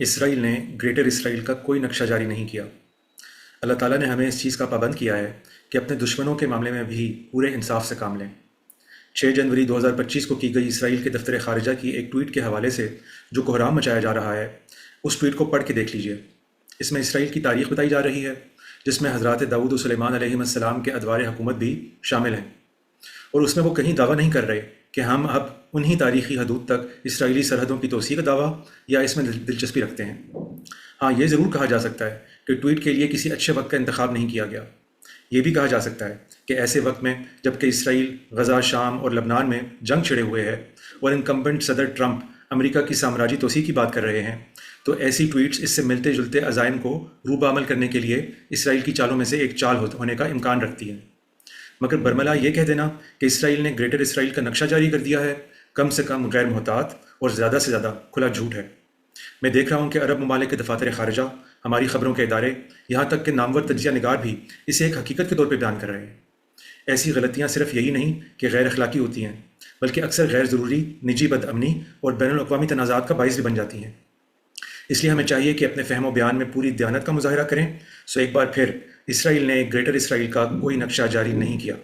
اسرائیل نے گریٹر اسرائیل کا کوئی نقشہ جاری نہیں کیا۔ اللہ تعالیٰ نے ہمیں اس چیز کا پابند کیا ہے کہ اپنے دشمنوں کے معاملے میں بھی پورے انصاف سے کام لیں۔ 6 جنوری 2025 کو کی گئی اسرائیل کے دفتر خارجہ کی ایک ٹویٹ کے حوالے سے جو کوہرام مچایا جا رہا ہے، اس ٹویٹ کو پڑھ کے دیکھ لیجئے۔ اس میں اسرائیل کی تاریخ بتائی جا رہی ہے، جس میں حضرات داؤد و سلیمان علیہ السلام کے ادوار حکومت بھی شامل ہیں، اور اس میں وہ کہیں دعویٰ نہیں کر رہے کہ ہم اب انہی تاریخی حدود تک اسرائیلی سرحدوں کی توسیع کا دعویٰ یا اس میں دلچسپی رکھتے ہیں۔ ہاں، یہ ضرور کہا جا سکتا ہے کہ ٹویٹ کے لیے کسی اچھے وقت کا انتخاب نہیں کیا گیا۔ یہ بھی کہا جا سکتا ہے کہ ایسے وقت میں جب کہ اسرائیل، غزہ، شام اور لبنان میں جنگ چھڑے ہوئے ہے اور انکمبنٹ صدر ٹرمپ امریکہ کی سامراجی توسیع کی بات کر رہے ہیں، تو ایسی ٹویٹس اس سے ملتے جلتے عزائم کو روبہ عمل کرنے کے لیے اسرائیل کی چالوں میں سے ایک چال ہونے کا امکان رکھتی ہیں۔ مگر برملا یہ کہہ دینا کہ اسرائیل نے گریٹر اسرائیل کا نقشہ جاری کر دیا ہے، کم سے کم غیر محتاط اور زیادہ سے زیادہ کھلا جھوٹ ہے۔ میں دیکھ رہا ہوں کہ عرب ممالک کے دفاتر خارجہ، ہماری خبروں کے ادارے، یہاں تک کہ نامور تجزیہ نگار بھی اسے ایک حقیقت کے طور پہ بیان کر رہے ہیں۔ ایسی غلطیاں صرف یہی نہیں کہ غیر اخلاقی ہوتی ہیں، بلکہ اکثر غیر ضروری نجی بد امنی اور بین الاقوامی تنازعات کا باعث بھی بن جاتی ہیں۔ اس لیے ہمیں چاہیے کہ اپنے فہم و بیان میں پوری دیانت کا مظاہرہ کریں۔ سو ایک بار پھر اسرائیل نے گریٹر اسرائیل کا کوئی نقشہ جاری نہیں کیا۔